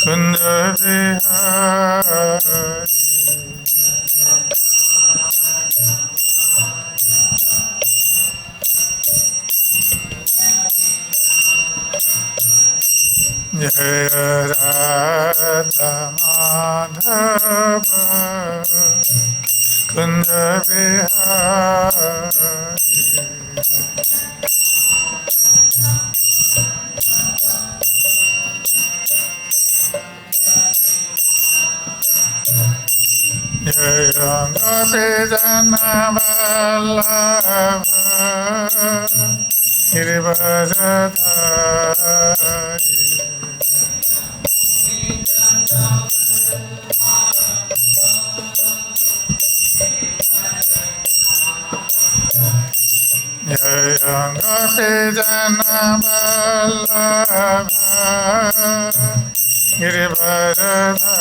कुंज बिहारी जय राधा माधव कुंज बिहारी जय गोपी जन वल्लभ गिरिवरधारी जय गोपी जन वल्लभ गिरिवरधारी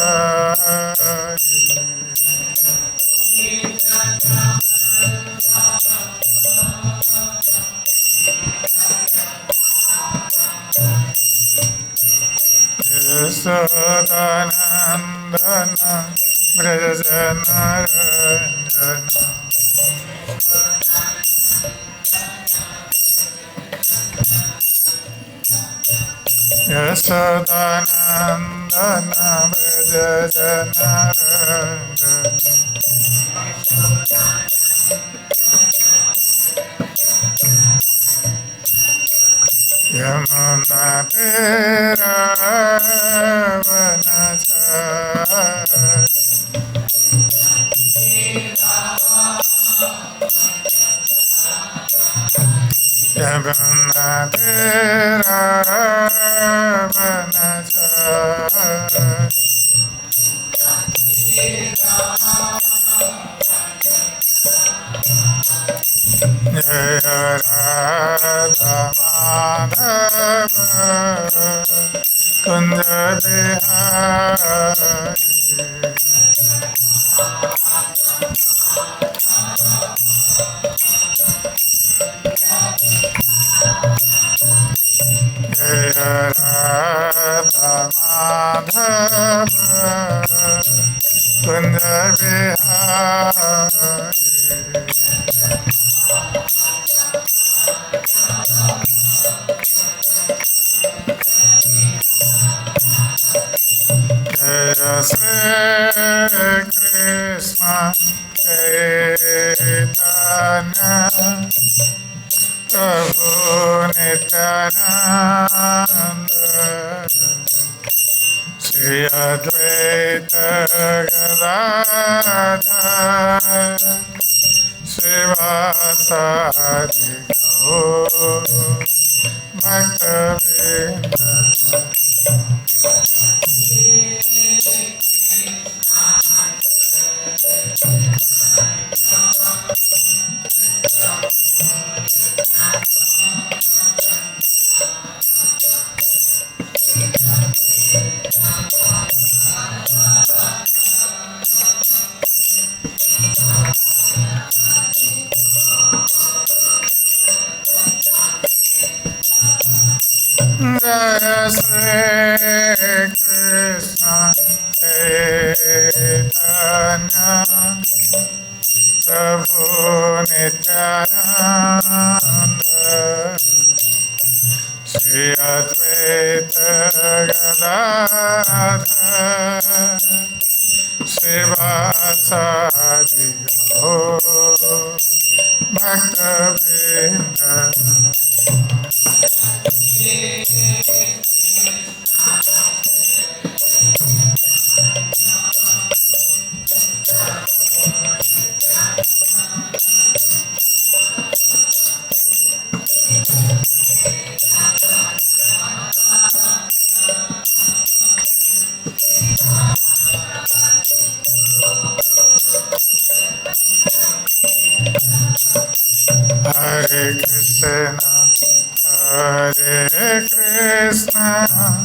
यशोदानंदन व्रजनरंजन यशोदानंदन व्रजनरंजन यमुना तेरा वनचारी यमुना तेरा वनचारी जय राधा माधव कुंज बिहारी जय राधा माधव कुंज बिहारी जय श्री कृष्ण चैतन्य प्रभु नित्यानंद श्री अद्वैत गदाधर श्रीवासादि गौर भक्तवृंद जय श्री कृष्ण चैतन्य प्रभु नित्यानंद श्री अद्वैत गदाधर श्रीवासादि गौर भक्तवृंद Hare Krishna, Hare Krishna,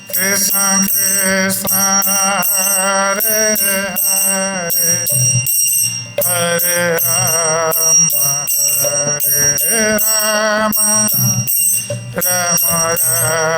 Krishna Krishna, Hare Hare, Hare Rama, Hare Rama, Rama Rama,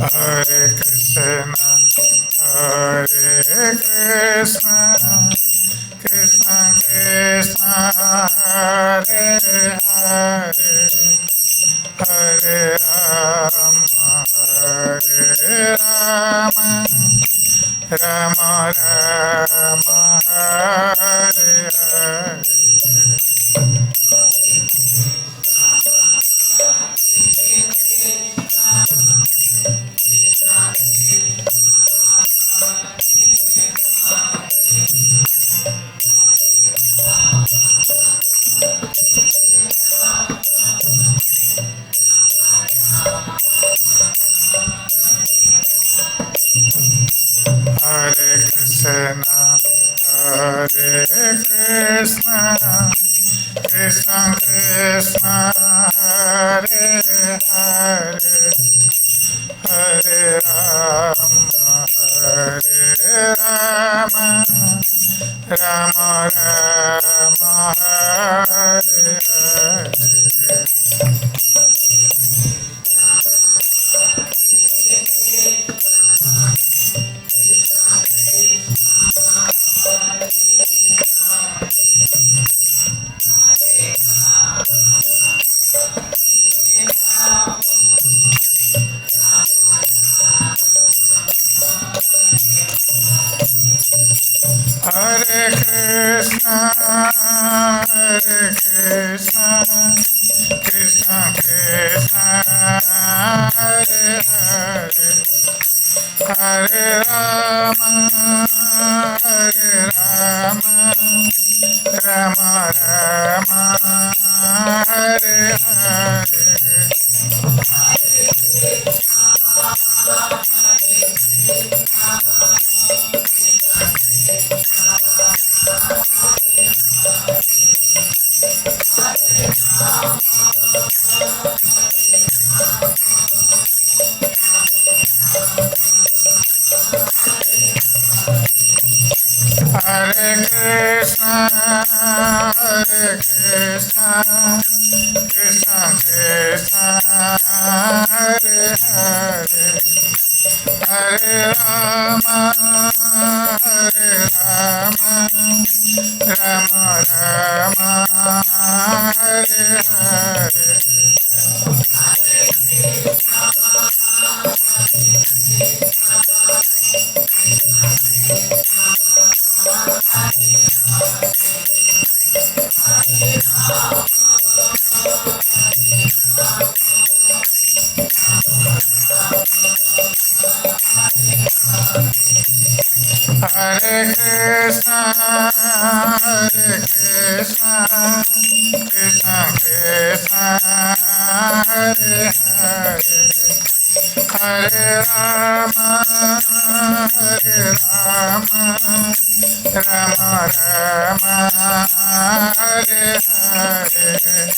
Hare Krishna, Hare Krishna, Krishna Krishna, Hare Hare, Hare Rama, Hare Rama, Rama Rama, Hare Hare. Hare Krishna, Hare Krishna, Krishna Krishna, Hare Hare, Hare Rama, Hare Rama, Rama Rama, Hare Hare. Hare Krishna, Hare Krishna, Krishna Krishna, Hare Hare, Hare Rama, Hare Rama, Rama Rama, Hare Hare. Hare Krishna, Hare Krishna, Krishna Krishna, Hare Hare, Hare Rama, Hare Rama, Rama Rama, Hare Hare. Hare Krishna, Hare Krishna, Krishna Krishna, Hare Hare, Hare Rama, Hare Rama, Rama Rama, Hare Hare.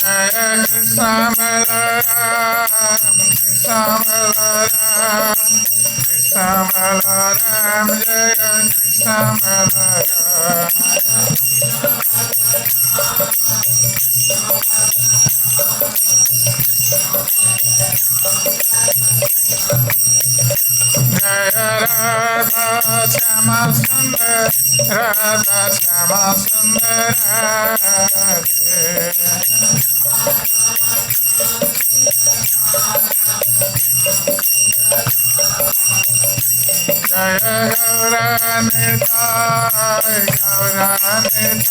Jaya Krishna Balaram, Krishna Balaram, Krishna Balaram, Jaya Krishna Balaram. Jaya Radha Shama Sundar, Radha Shama Sundar Radhe. Jaya Gauranitai, Gauranitai,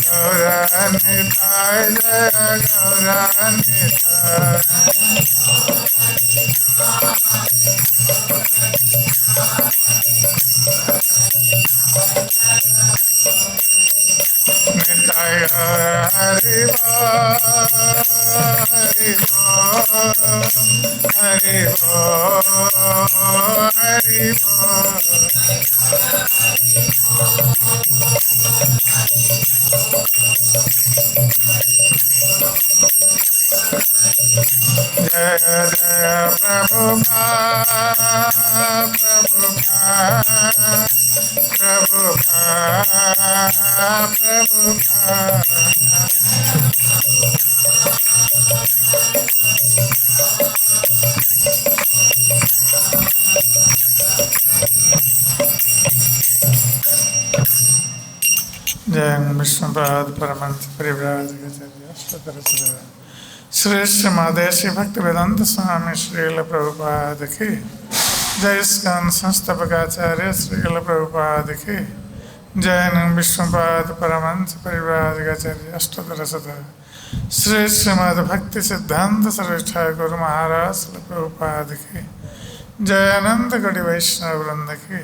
Gauranitai, Jaya Gauranitai. Nitai Haribo, Haribo, Haribo, Haribo. Vishnupad परमंश परिव्राजकाचार्य श्रेष्ठ मादेशी भक्ति वेदांत स्वामी श्रील प्रभुपाद की जय। स्कंद संस्थापकाचार्य श्रील प्रभुपाद की जय। विष्णुपाद परमंश परिव्राजकाचार्य अष्टोत्तर श्रेष्ठ मद भक्ति सिद्धांत सर्वश्रेष्ठ गुरु महाराज श्रील प्रभुपाद की जय। अनंत गढ़ी वैष्णव वृंद की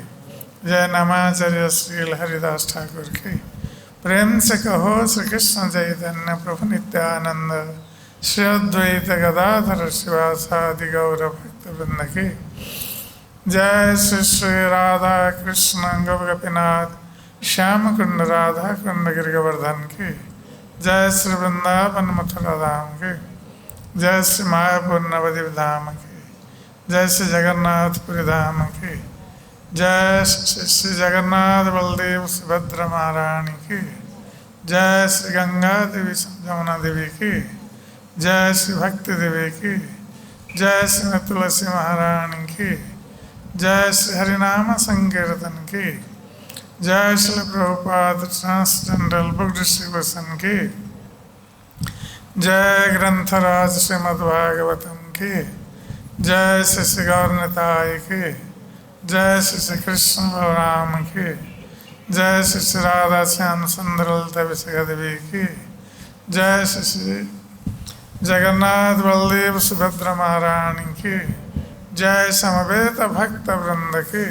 जय। नमाचार्य श्रील हरिदास ठाकुर की प्रेम से कहो श्री कृष्ण चैतन्य प्रभु नित्यानंद श्री अद्वैत गदाधर शिवासादि गौर भक्त वृंद की जय। श्री श्री राधा कृष्ण गोपीनाथ श्याम कुंड राधा कुंड गिर गोवर्धन की जय। श्री वृंदावन मथुरा धाम की जय। श्री मायापुर नवद्वीप धाम की जय। श्री जगन्नाथपुरी धाम की जय। श्री जगन्नाथ बलदेव सुभद्रा महारानी की जय। श्री गंगा देवी जमुना देवी की जय। श्री भक्ति देवी की जय। श्री तुलसी महारानी की जय। श्री हरिनाम संकीर्तन की जय। श्री प्रभुपाद ट्रांसजेंडरल बुक डिस्ट्रीब्यूशन की जय। ग्रंथराज श्रीमद्भागवतम की जय। श्री श्री गौरनिताय की जय। श्री श्री कृष्ण बलराम की जय। श्री श्री राधा श्याम सुंदर ललिता विशाखा देवी की जय। श्री श्री जगन्नाथ बलदेव सुभद्रा महारानी की जय। समवेत भक्त वृंद की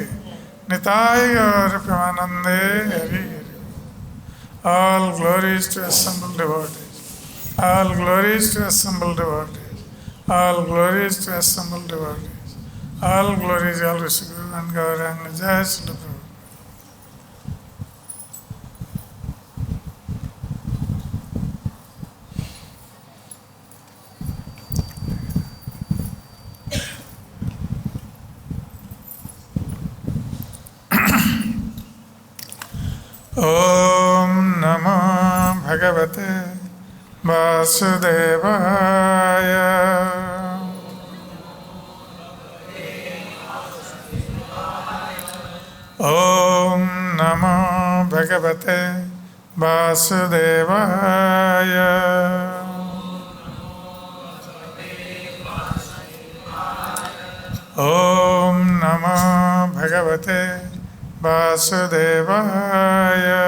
निताय गौर प्रेमानंदे Hari Hari. All glories to assembled devotees. All glories to assembled devotees. All glories to assembled devotees. All glories all to Guru and Gauranga. Jai Srila Prabhupada. Om Namo Bhagavate Vasudevaya. Om Namo Bhagavate Vasudevaya. Om Namo Bhagavate Vasudevaya.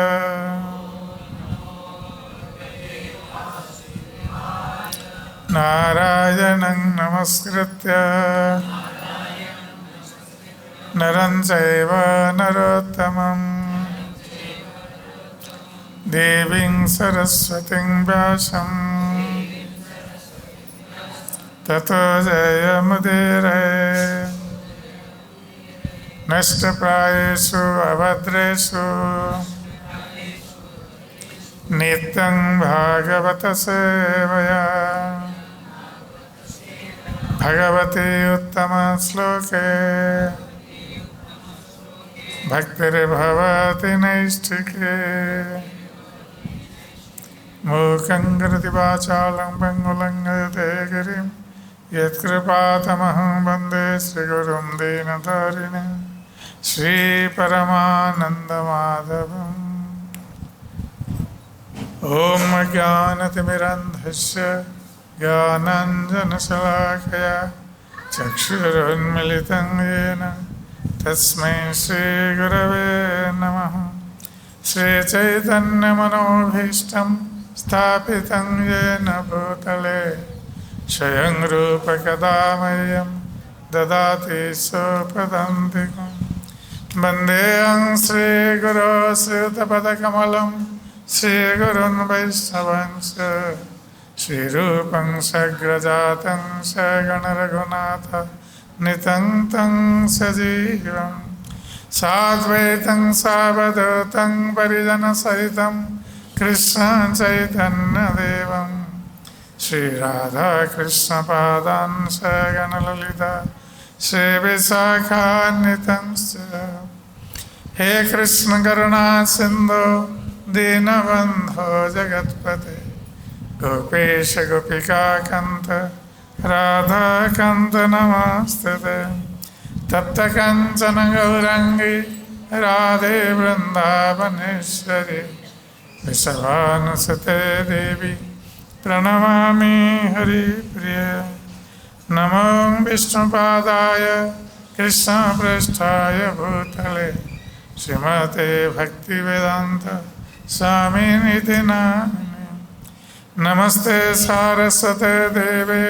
Narayanam namaskritya naram chaiva narottamam devim saraswatim vyasam tato jayamudire. नष्टप्रायेषु अभद्रेषु नित्यं भागवत सेवया भगवती उत्तम श्लोके भक्तिर्भवति नैष्ठिके। मूकं करोति वाचालं पङ्गुलं लङ्घयते गिरिं यत्कृपातमहं वन्दे श्रीगुरुं दीनतारिणं श्रीपरमानन्दमाधवम्। ॐ ज्ञानतिमिरन्धस्य ज्ञानाञ्जनशलाकया चक्षुरुन्मिलितं येन तस्मै श्रीगुरवे नमः। श्रीचैतन्यमनोभीष्टं स्थापितं येन भूतले स्वयं रूप कदा मह्यं ददाति स्वपदान्तिकम्। वन्देऽहं श्रीगुरो श्रीयुतपदकमलं श्रीगुरुन् वैष्णवंश श्रीरूपं सग्रजातं सगणरघुनाथ नितं तं सजीवं साद्वैतं सावधूतं परिजनसहितं कृष्णं चैतन्यदेवं श्रीराधा कृष्ण पादान् सगणललिता श्रीविशाखान्वितंश्च। हे कृष्ण करुणा सिन्धो दीनबन्धो जगत्पते गोपेश गोपिकान्त राधाकान्त नमोस्तुते। तप्त काञ्चन गौराङ्गी राधे वृन्दावनेश्वरी वृषभानुसुते देवी प्रणमामि हरिप्रिय। नमो विष्णुपादाय कृष्णपृष्ठाय भूतले श्रीमते भक्तिवेदांत स्वामिनिति नामिने। नमस्ते सारस्वते देवे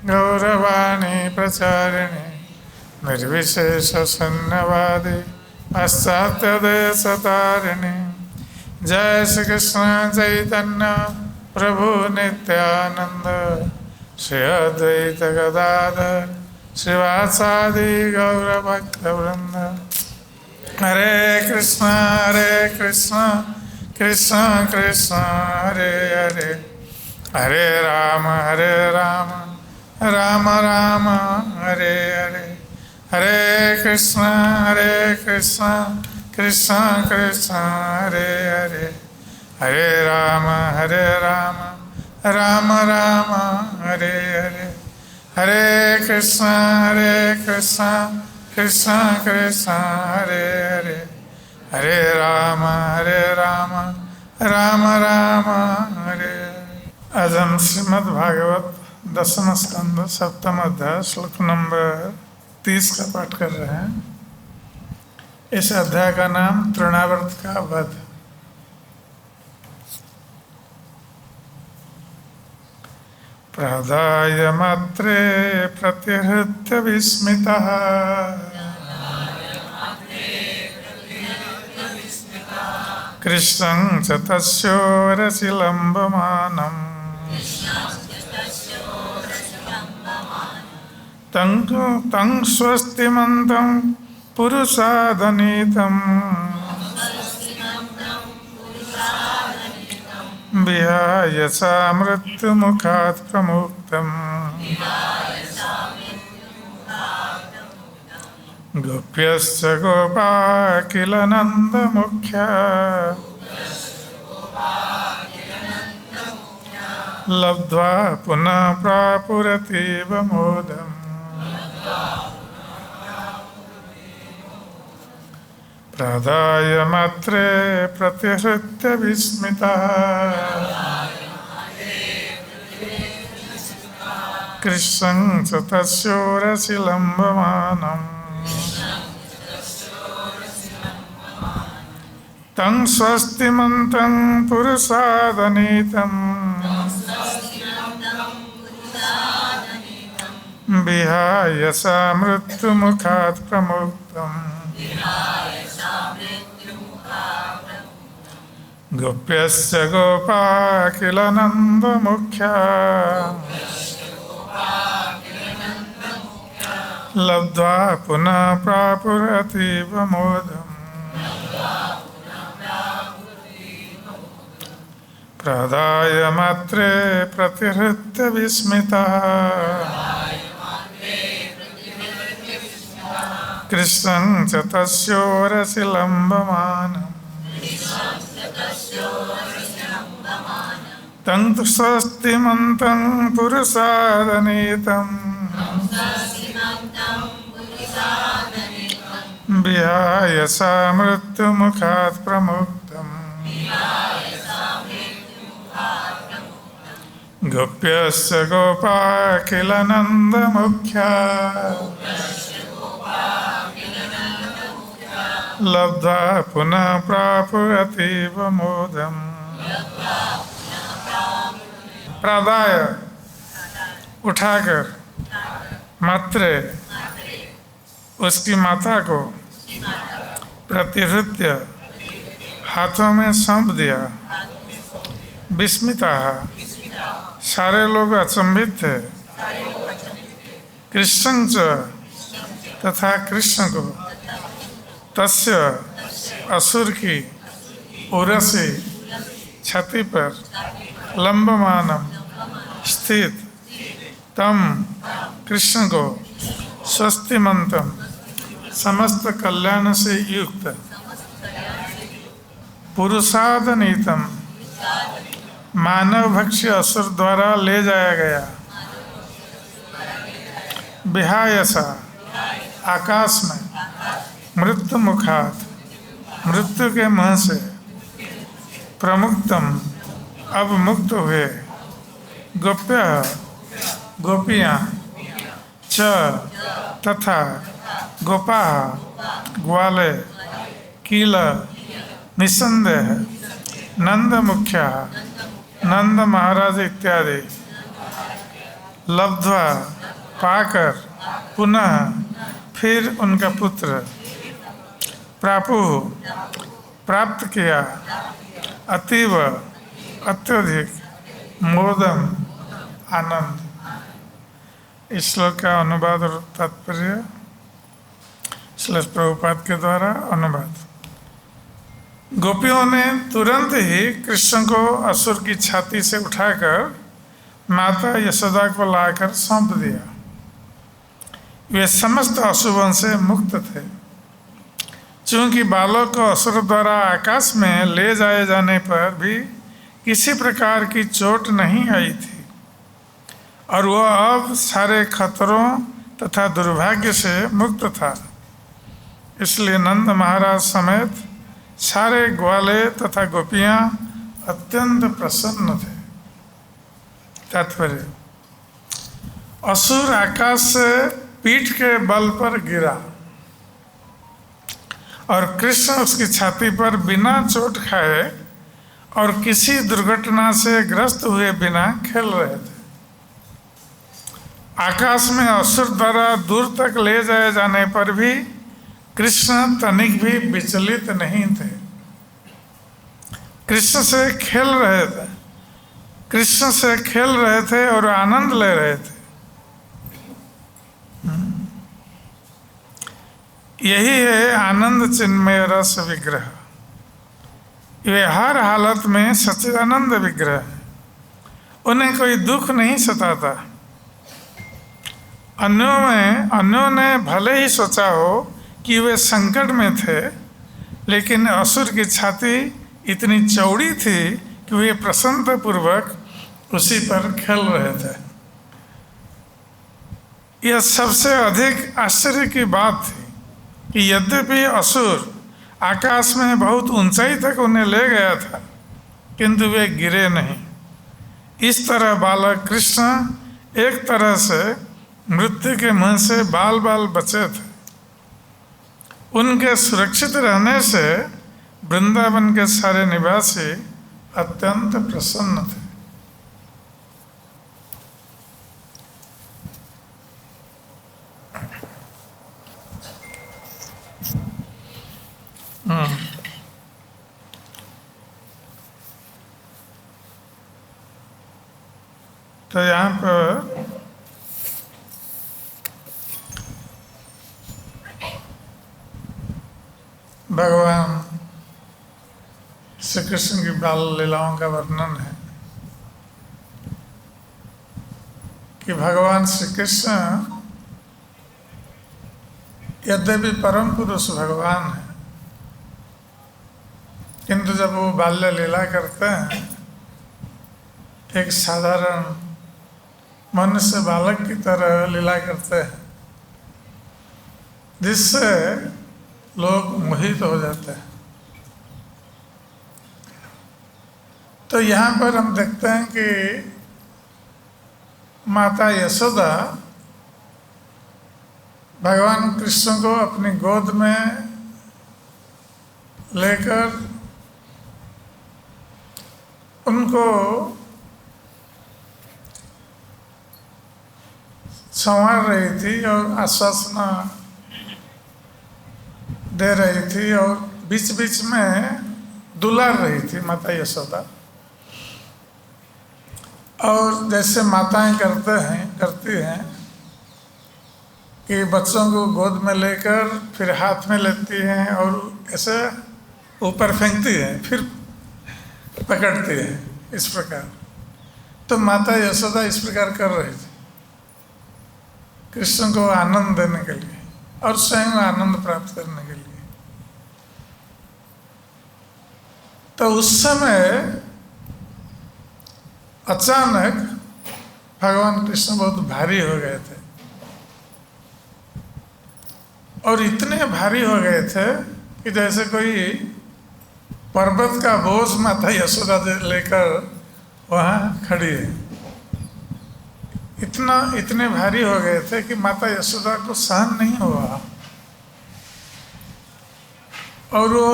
गौरवाणी प्रचारिणे निर्विशेषशून्यवादी पाश्चात्यदेशतारिणे। जय श्री कृष्ण चैतन्य प्रभु नित्यानंद श्री अद्वैत गदाधर श्रीवासादि गौरभक्तवृंद। हरे कृष्ण कृष्ण कृष्ण हरे हरे, हरे राम राम राम हरे हरे। हरे कृष्ण कृष्ण कृष्ण हरे हरे, हरे राम राम राम हरे हरे। हरे कृष्ण कृष्ण कृष्ण हरे हरे, हरे राम राम राम हरे। आज हम श्रीमद्भागवत दशम स्कंद सप्तम अध्याय श्लोक नंबर 30 का पाठ कर रहे हैं। इस अध्याय का नाम तृणावर्त का वध। प्रदाय मात्रे प्रतिहृत्य विस्मितः कृष्णं च तस्योरसि लम्बमानम् तं स्वस्तिमन्तं पुरुषादनीतम् विहाय सा मृत्युमुखात् प्रमुक्तम् गोप्यश्च गोपा किल नन्दमुख्या लब्ध्वा पुनः प्रापुरतीव मोदम्। प्रदाय मात्रे प्रतिहृत्य विस्मितः कृष्णं च तस्योरसि लम्बमानम् तं स्वस्तिमन्तं पुरुषादनीतम् विहाय सा मृत्युमुखात् प्रमुक्तम् गोप्यश्च गोपा किल नन्दमुख्या लब्ध्वा पुनः प्रापुरतीव मोदम्। प्रदाय मात्रे प्रतिहृत्य विस्मितः कृष्णं च तस्योरसि लम्बमानम् तं स्वस्तिमन्तं पुरुषादनीतम् विहाय सा मृत्युमुखात् प्रमुक्तम् गोप्यश्च गोपा किल नन्दमुख्या लब्ध्वा पुनः प्रापुरतीव मोदम्। प्रदाय उठाकर मात्रे उसकी माता को प्रतिहृत्य हाथों में सौंप दिया। विस्मिता सारे लोग अचंभित थे। कृष्ण च तथा कृष्ण को तस्य असुर की उरसी छाती पर लंबमानम स्थित तम कृष्ण को स्वस्तिमंतम समस्त कल्याण से युक्त पुरुषादनीतम मानव भक्ष्य असुर द्वारा ले जाया गया। विहायसा आकाश में मृत्यु मुखात मृत्यु के मुंह से प्रमुक्तम अब मुक्त हुए, गोप्य गोपियाँ, च तथा गोपा ग्वाले, कील निसंदेह, नंद मुख्या नंद महाराज इत्यादि, लब्ध्वा पाकर पुनः फिर उनका पुत्र, प्रापु प्राप्त किया, अतीव अत्यधिक, मोदम आनंद। इस श्लोक का अनुवाद और तात्पर्य श्रील प्रभुपाद के द्वारा अनुवाद। गोपियों ने तुरंत ही कृष्ण को असुर की छाती से उठाकर माता यशोदा को लाकर सौंप दिया। वे समस्त अशुभों से मुक्त थे। चूंकि बालक को असुर द्वारा आकाश में ले जाए जाने पर भी किसी प्रकार की चोट नहीं आई थी और वह अब सारे खतरों तथा दुर्भाग्य से मुक्त था। इसलिए नंद महाराज समेत सारे ग्वाले तथा गोपियाँ अत्यंत प्रसन्न थे। तात्पर्य, असुर आकाश से पीठ के बल पर गिरा और कृष्ण उसकी छाती पर बिना चोट खाए और किसी दुर्घटना से ग्रस्त हुए बिना खेल रहे थे। आकाश में असुर द्वारा दूर तक ले जाए जाने पर भी कृष्ण तनिक भी विचलित नहीं थे। कृष्ण से खेल रहे थे, कृष्ण से खेल रहे थे और आनंद ले रहे थे। यही है आनंद चिन्मय रस विग्रह। वे हर हालत में सच्चिदानंद विग्रह है। उन्हें कोई दुख नहीं सताता। अन्यों ने भले ही सोचा हो कि वे संकट में थे, लेकिन असुर की छाती इतनी चौड़ी थी कि वे प्रसन्नतापूर्वक उसी पर खेल रहे थे। यह सबसे अधिक आश्चर्य की बात थी कि यद्यपि असुर आकाश में बहुत ऊंचाई तक उन्हें ले गया था, किंतु वे गिरे नहीं। इस तरह बालक कृष्ण एक तरह से मृत्यु के मुंह से बाल बाल बचे थे। उनके सुरक्षित रहने से वृंदावन के सारे निवासी अत्यंत प्रसन्न थे। तो यहाँ पर भगवान श्री कृष्ण की बाल लीलाओं का वर्णन है कि भगवान श्री कृष्ण यद्यपि परम पुरुष भगवान है, किंतु जब वो बाल्य लीला करते हैं एक साधारण मनुष्य बालक की तरह लीला करते हैं, जिससे लोग मोहित हो जाते हैं। तो यहाँ पर हम देखते हैं कि माता यशोदा भगवान कृष्ण को अपनी गोद में लेकर उनको संवार रही थी और आश्वासना दे रही थी और बीच बीच में दुलार रही थी माता यशोदा। और जैसे माताएं करती हैं कि बच्चों को गोद में लेकर फिर हाथ में लेती हैं और ऐसे ऊपर फेंकती हैं, फिर पकड़ती है, इस प्रकार। तो माता यशोदा इस प्रकार कर रही थी कृष्ण को आनंद देने के लिए और स्वयं आनंद प्राप्त करने के लिए। तो उस समय अचानक भगवान कृष्ण बहुत भारी हो गए थे और इतने भारी हो गए थे कि जैसे कोई पर्वत का बोझ माता यशोदा लेकर वहाँ खड़ी है। इतने भारी हो गए थे कि माता यशोदा को सहन नहीं हुआ और वो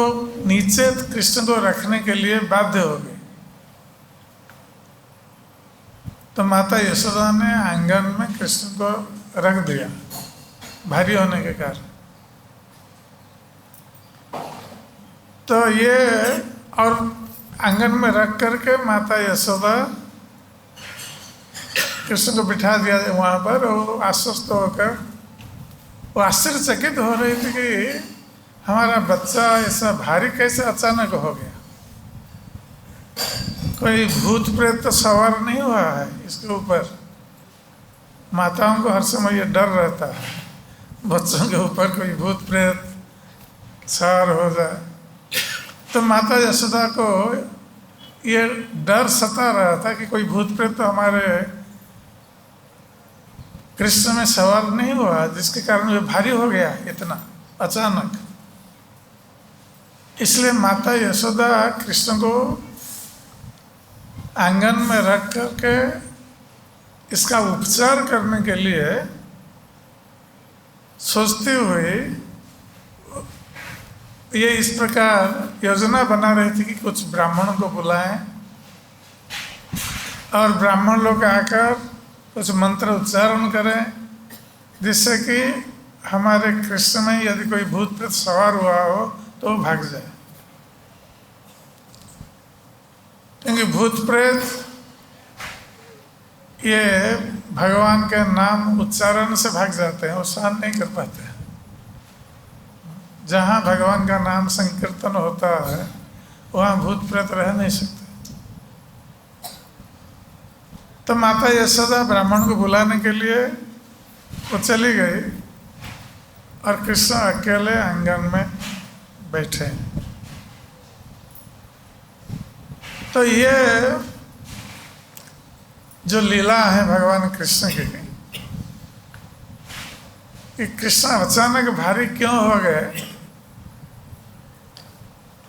नीचे कृष्ण को रखने के लिए बाध्य हो गई। तो माता यशोदा ने आंगन में कृष्ण को रख दिया भारी होने के कारण। तो ये और आंगन में रख करके माता यशोदा कृष्ण को बिठा दिया वहाँ पर। वो आश्वस्त होकर वो आश्चर्यचकित हो रही थी कि हमारा बच्चा ऐसा भारी कैसे अचानक हो गया। कोई भूत प्रेत तो सवार नहीं हुआ है इसके ऊपर। माताओं को हर समय ये डर रहता है बच्चों के ऊपर कोई भूत प्रेत सवार हो जाए। तो माता यशोदा को ये डर सता रहा था कि कोई भूत प्रेत तो हमारे कृष्ण में सवार नहीं हुआ, जिसके कारण वे भारी हो गया इतना अचानक। इसलिए माता यशोदा कृष्ण को आंगन में रख करके इसका उपचार करने के लिए सोचती हुई ये इस प्रकार योजना बना रही थी कि कुछ ब्राह्मणों को बुलाएं और ब्राह्मण लोग आकर कुछ मंत्र उच्चारण करें, जिससे कि हमारे कृष्ण में यदि कोई भूत प्रेत सवार हुआ हो तो वो भाग जाए। क्योंकि भूत प्रेत ये भगवान के नाम उच्चारण से भाग जाते हैं, वो सहन नहीं कर पाते। जहाँ भगवान का नाम संकीर्तन होता है वहाँ भूत प्रेत रह नहीं सकते। तो माता यशोदा ब्राह्मण को बुलाने के लिए वो चली गई और कृष्ण अकेले आंगन में बैठे। तो ये जो लीला है भगवान कृष्ण की कि कृष्ण अचानक भारी क्यों हो गए,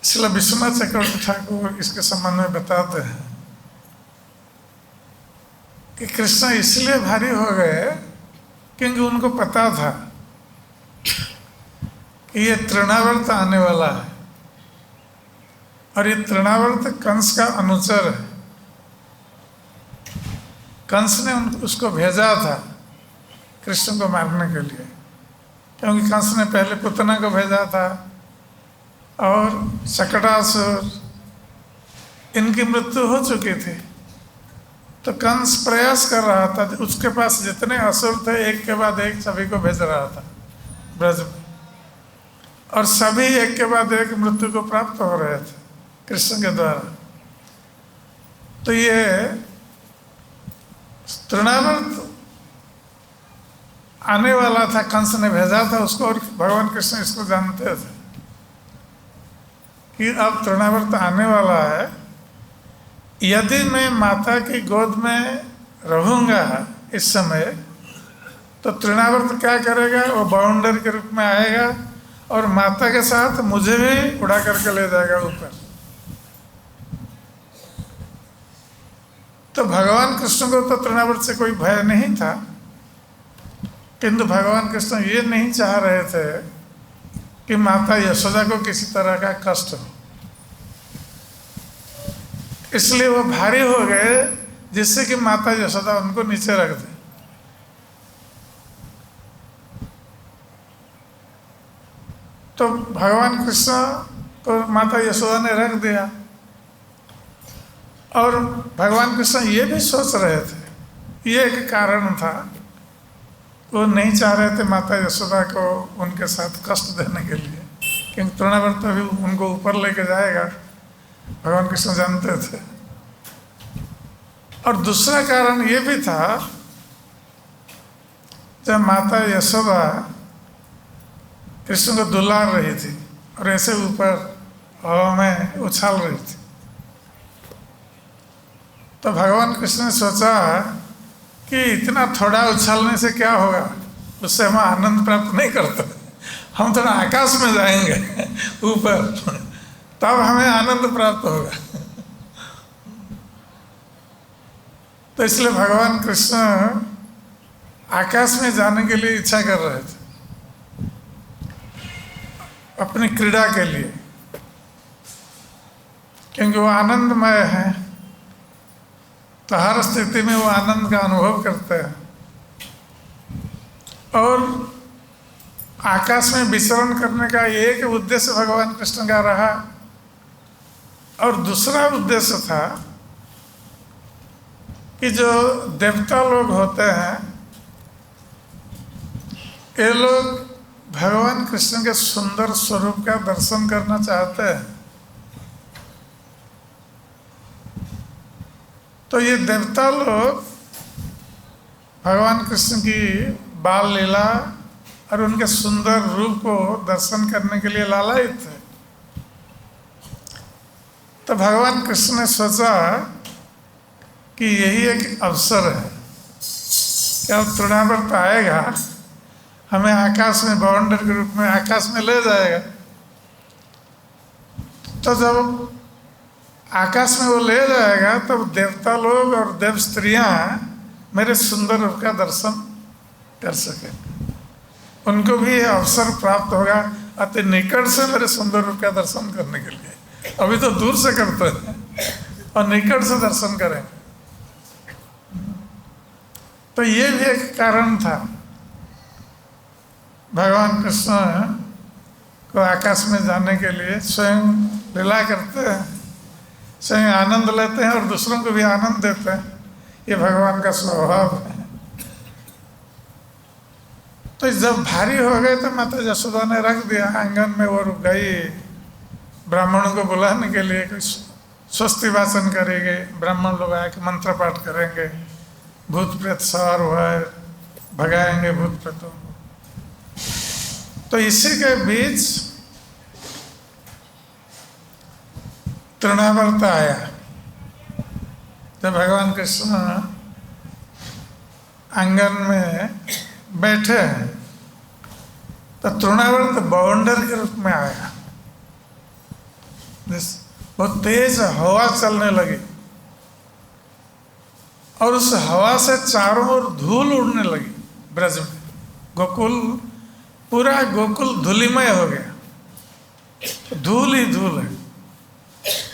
इसलिए विश्वनाथ चक्रवर्ती ठाकुर इसके संबंध में बताते हैं कि कृष्ण इसलिए भारी हो गए क्योंकि उनको पता था कि ये तृणावर्त आने वाला है और ये तृणावर्त कंस का अनुचर है। कंस ने उसको भेजा था कृष्ण को मारने के लिए, क्योंकि कंस ने पहले पुतना को भेजा था और शकटासुर इनकी मृत्यु हो चुकी थी। तो कंस प्रयास कर रहा था, उसके पास जितने असुर थे एक के बाद एक सभी को भेज रहा था ब्रज में, और सभी एक के बाद एक मृत्यु को प्राप्त हो रहे थे कृष्ण के द्वारा। तो ये तृणावर्त आने वाला था, कंस ने भेजा था उसको, और भगवान कृष्ण इसको जानते थे कि अब तृणावर्त आने वाला है। यदि मैं माता की गोद में रहूंगा इस समय तो तृणावर्त क्या करेगा, वो बाउंडर के रूप में आएगा और माता के साथ मुझे भी उड़ा करके ले जाएगा ऊपर। तो भगवान कृष्ण को तो तृणावर्त से कोई भय नहीं था, किंतु भगवान कृष्ण ये नहीं चाह रहे थे कि माता यशोदा को किसी तरह का कष्ट हो, इसलिए वो भारी हो गए जिससे कि माता यशोदा उनको नीचे रख दे। तो भगवान कृष्ण को माता यशोदा ने रख दिया और भगवान कृष्ण ये भी सोच रहे थे, ये एक कारण था, वो नहीं चाह रहे थे माता यशोदा को उनके साथ कष्ट देने के लिए, क्योंकि तृणावर्त भी उनको ऊपर लेके जाएगा, भगवान कृष्ण जानते थे। और दूसरा कारण ये भी था, जब माता यशोदा कृष्ण को दुलार रही थी और ऐसे ऊपर हवा में उछाल रही थी, तो भगवान कृष्ण ने सोचा कि इतना थोड़ा उछालने से क्या होगा, उससे हम आनंद प्राप्त नहीं करते, हम थोड़ा आकाश में जाएंगे ऊपर, तब हमें आनंद प्राप्त होगा। तो इसलिए भगवान कृष्ण आकाश में जाने के लिए इच्छा कर रहे थे अपनी क्रीड़ा के लिए, क्योंकि वो आनंदमय है, तो हर स्थिति में वो आनंद का अनुभव करते हैं। और आकाश में विचरण करने का एक उद्देश्य भगवान कृष्ण का रहा, और दूसरा उद्देश्य था कि जो देवता लोग होते हैं ये लोग भगवान कृष्ण के सुंदर स्वरूप का दर्शन करना चाहते हैं। तो ये देवता लोग भगवान कृष्ण की बाल लीला और उनके सुंदर रूप को दर्शन करने के लिए लालायित थे। तो भगवान कृष्ण ने सोचा कि यही एक अवसर है कि अब तृणावर्त आएगा, हमें आकाश में बाउंडर के रूप में आकाश में ले जाएगा। तो जब आकाश में वो ले जाएगा तब देवता लोग और देव स्त्रियां मेरे सुंदर रूप का दर्शन कर सके, उनको भी ये अवसर प्राप्त होगा अति निकट से मेरे सुंदर रूप का दर्शन करने के लिए। अभी तो दूर से करते हैं और निकट से दर्शन करेंगे। तो ये भी एक कारण था भगवान कृष्ण को आकाश में जाने के लिए। स्वयं लीला करते हैं, स्वयं आनंद लेते हैं और दूसरों को भी आनंद देते हैं, ये भगवान का स्वभाव है। तो जब भारी हो गए तो माता यशोदा ने रख दिया आंगन में, वो रुक गई ब्राह्मणों को बुलाने के लिए, कोई स्वस्ति वाचन करेंगे, ब्राह्मण लोग आके मंत्र पाठ करेंगे, भूत प्रेत सवार हुआ है, भगाएंगे भूत प्रेतों को। तो इसी के बीच तृणावर्त आया। जब भगवान कृष्ण आंगन में बैठे हैं तो तृणावर्त बाउंडर के रूप में आया। बहुत तेज हवा चलने लगी और उस हवा से चारों ओर धूल उड़ने लगी। ब्रज में गोकुल, पूरा गोकुल धूलिमय हो गया, धूल ही धूल है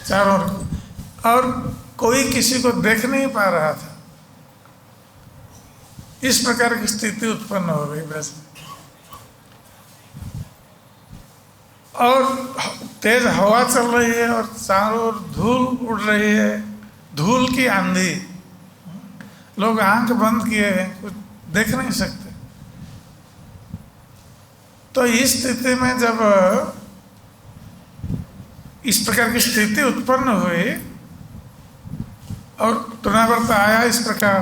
चारों ओर, और कोई किसी को देख नहीं पा रहा था। इस प्रकार की स्थिति उत्पन्न हो गई ब्रज में। और तेज हवा चल रही है और चारों ओर धूल उड़ रही है, धूल की आंधी। लोग आंख बंद किए हैं, कुछ देख नहीं सकते। तो इस स्थिति में जब इस प्रकार की स्थिति उत्पन्न हुई और तृणावर्त आया इस प्रकार,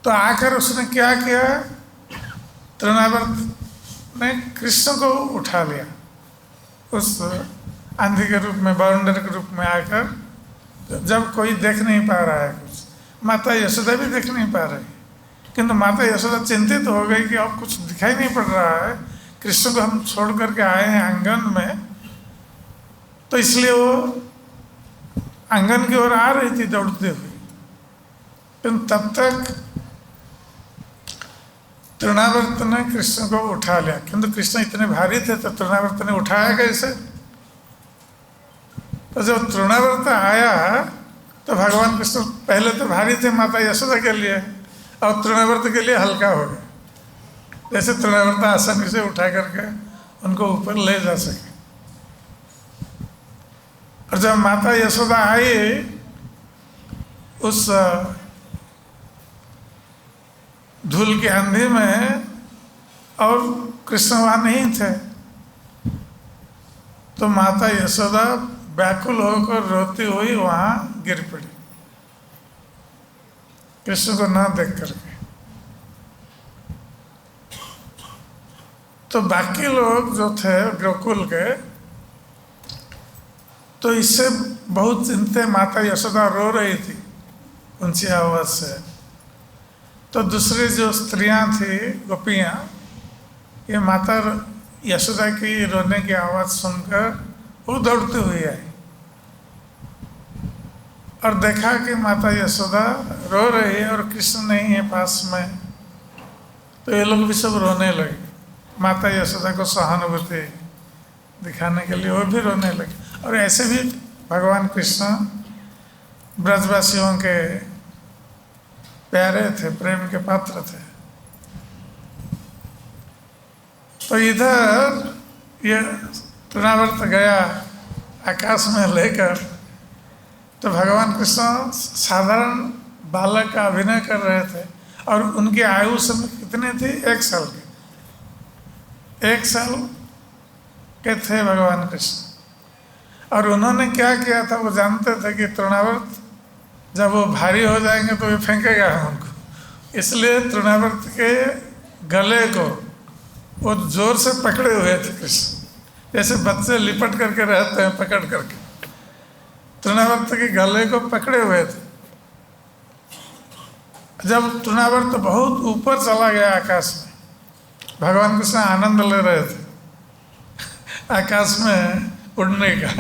तो आकर उसने क्या किया, तृणावर्त ने कृष्ण को उठा लिया उस आंधी के रूप में, बाउंडर के रूप में आकर। जब कोई देख नहीं पा रहा है कुछ, माता यशोदा भी देख नहीं पा रही, किंतु माता यशोदा चिंतित हो गई कि अब कुछ दिखाई नहीं पड़ रहा है, कृष्ण को हम छोड़ करके आए हैं आंगन में। तो इसलिए वो आंगन की ओर आ रही थी दौड़ते हुए, किंतु तब तक तृणावर्त ने कृष्ण को उठा लिया। किंतु कृष्ण इतने भारी थे तो तृणावर्त ने उठाया कैसे? तो जब तृणावर्त आया तो भगवान कृष्ण पहले तो भारी थे माता यशोदा के लिए, और तृणावर्त के लिए हल्का हो गया, जैसे तृणावर्त आसानी से उठा करके उनको ऊपर ले जा सके। और जब माता यशोदा आई उस धूल की आंधी में और कृष्ण वहां नहीं थे, तो माता यशोदा व्याकुल होकर रोती हुई वहां गिर पड़ी कृष्ण को ना देख करके। तो बाकी लोग जो थे गोकुल के, तो इससे बहुत चिंतित माता यशोदा रो रही थी ऊंची आवाज से। तो दूसरी जो स्त्रियां थी गोपियां, ये माता यशोदा की रोने की आवाज़ सुनकर वो दौड़ती हुई आई और देखा कि माता यशोदा रो रही है और कृष्ण नहीं है पास में। तो ये लोग भी सब रोने लगे, माता यशोदा को सहानुभूति दिखाने के लिए वो भी रोने लगे। और ऐसे भी भगवान कृष्ण ब्रजवासियों के प्यारे थे, प्रेम के पात्र थे। तो इधर ये तृणावर्त गया आकाश में लेकर, तो भगवान कृष्ण साधारण बालक का अभिनय कर रहे थे और उनकी आयु समय कितने थे? 1 साल के। 1 साल के थे भगवान कृष्ण। और उन्होंने क्या किया था, वो जानते थे कि तृणावर्त जब वो भारी हो जाएंगे तो ये फेंकेगा उनको, इसलिए तृणावर्त के गले को वो जोर से पकड़े हुए थे कृष्ण, जैसे बच्चे लिपट करके रहते हैं पकड़ करके, तृणावर्त के गले को पकड़े हुए थे। जब तृणावर्त बहुत ऊपर चला गया आकाश में, भगवान कृष्ण आनंद ले रहे थे आकाश में उड़ने का,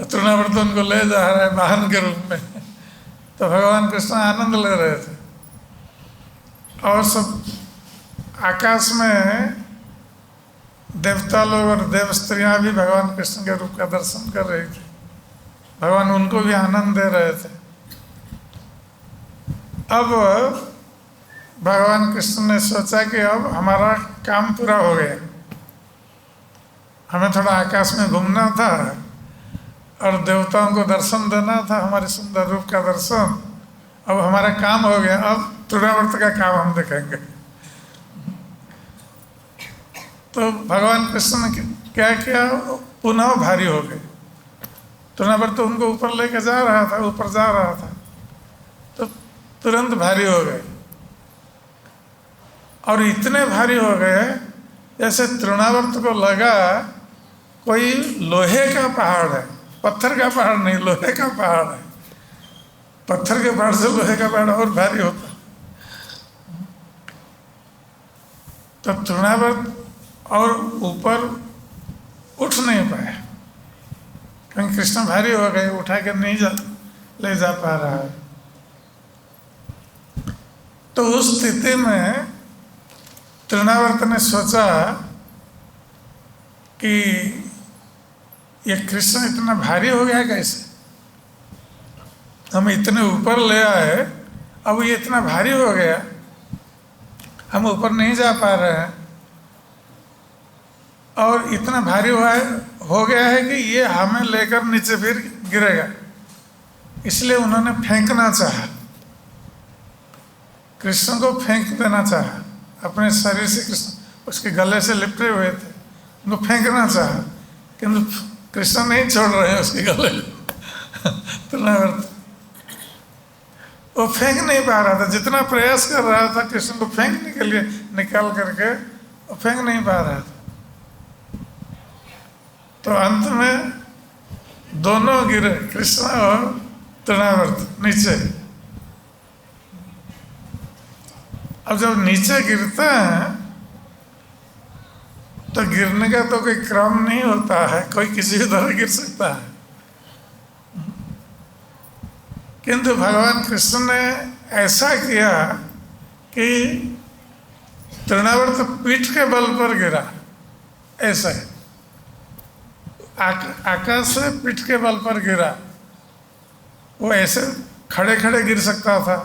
तृणावर्त उनको ले जा रहा है वाहन के रूप में, तो भगवान कृष्ण आनंद ले रहे थे। और सब आकाश में देवता लोग और देव स्त्रियाँ भी भगवान कृष्ण के रूप का दर्शन कर रही थी, भगवान उनको भी आनंद दे रहे थे। अब भगवान कृष्ण ने सोचा कि अब हमारा काम पूरा हो गया, हमें थोड़ा आकाश में घूमना था और देवताओं को दर्शन देना था, हमारे सुंदर रूप का दर्शन। अब हमारा काम हो गया, अब तृणावर्त का काम हम देखेंगे। तो भगवान कृष्ण ने क्या किया, पुनः भारी हो गए। तृणावर्त तो उनको ऊपर लेके जा रहा था, ऊपर जा रहा था, तो तुरंत भारी हो गए। और इतने भारी हो गए जैसे तृणावर्त को लगा कोई लोहे का पहाड़ है, पत्थर का पहाड़ नहीं, लोहे का पहाड़ है। पत्थर के पहाड़ से लोहे का पहाड़ और भारी होता। तो तृणावर्त और ऊपर उठ नहीं पाए, क्योंकि कृष्ण भारी हो गए, उठा के नहीं ले जा पा रहा है। तो उस स्थिति में तृणावर्त ने सोचा कि ये कृष्ण इतना भारी हो गया कैसे, हम इतने ऊपर ले आए, अब ये इतना भारी हो गया, हम ऊपर नहीं जा पा रहे हैं, और इतना भारी हो गया है कि ये हमें लेकर नीचे फिर गिरेगा। इसलिए उन्होंने फेंकना चाहा, कृष्ण को फेंक देना चाहा, अपने शरीर से कृष्ण उसके गले से लिपटे हुए थे, उनको फेंकना चाहा, किंतु कृष्ण नहीं छोड़ रहे हैं उसके गले तृणावर्त वो फेंक नहीं पा रहा था। जितना प्रयास कर रहा था कृष्ण को फेंकने के लिए निकाल करके, वो फेंक नहीं पा रहा था। तो अंत में दोनों गिरे, कृष्ण और तृणावर्त नीचे। अब जब नीचे गिरते हैं तो गिरने का तो कोई क्रम नहीं होता है, कोई किसी भी तरह गिर सकता है। किंतु भगवान कृष्ण ने ऐसा किया कि तृणावर्त पीठ के बल पर गिरा, ऐसा है, आकाश से पीठ के बल पर गिरा। वो ऐसे खड़े खड़े गिर सकता था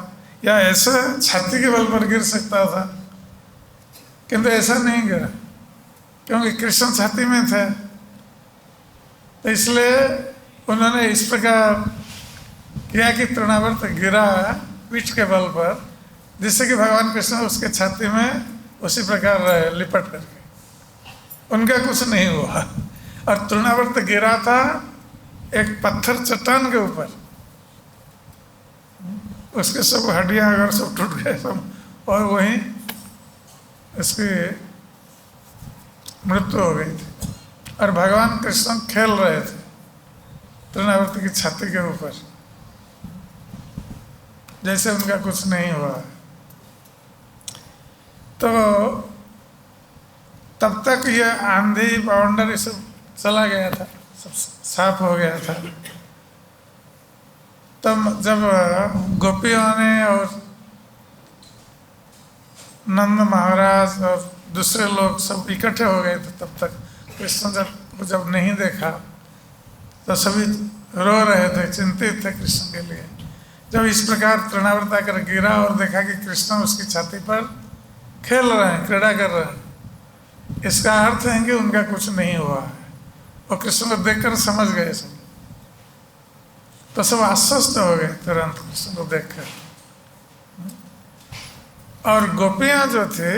या ऐसे छाती के बल पर गिर सकता था, किंतु ऐसा नहीं गिरा, क्योंकि कृष्ण छाती में थे। तो इसलिए उन्होंने इस प्रकार किया कि तृणावर्त गिरा पीठ के बल पर, जिससे कि भगवान कृष्ण उसके छाती में उसी प्रकार रहे लिपट करके, उनका कुछ नहीं हुआ। और तृणावर्त गिरा था एक पत्थर चट्टान के ऊपर, उसके सब हड्डियां अगर सब टूट गए सब, और वहीं इसकी मृत्यु हो गई थी। और भगवान कृष्ण खेल रहे थे तृणावर्त की छाती के ऊपर, जैसे उनका कुछ नहीं हुआ। तो तब तक ये आंधी बाउंडर ये सब चला गया था, सब साफ हो गया था। तब जब गोपियों ने और नंद महाराज और दूसरे लोग सब इकट्ठे हो गए थे, तब तक कृष्ण जब नहीं देखा तो सभी रो रहे थे, चिंतित थे कृष्ण के लिए। जब इस प्रकार तृणावर्त कर गिरा और देखा कि कृष्ण उसकी छाती पर खेल रहे हैं, क्रीड़ा कर रहे हैं, इसका अर्थ है कि उनका कुछ नहीं हुआ है। और कृष्ण को देखकर समझ गए सब, तो सब आश्वस्त हो गए तुरंत कृष्ण को देखकर। और गोपियां जो थे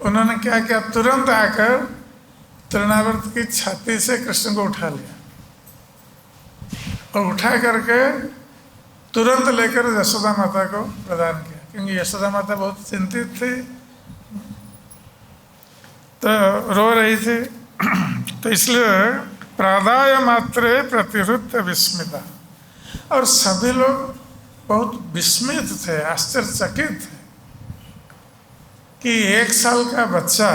उन्होंने क्या किया, तुरंत आकर तृणावर्त की छाती से कृष्ण को उठा लिया और उठा करके तुरंत लेकर यशोदा माता को प्रदान किया, क्योंकि यशोदा माता बहुत चिंतित थी, तो रो रही थी। तो इसलिए प्रादाय मात्रे प्रतिहृत्य विस्मिता, और सभी लोग बहुत विस्मित थे, आश्चर्यचकित थे कि 1 साल का बच्चा,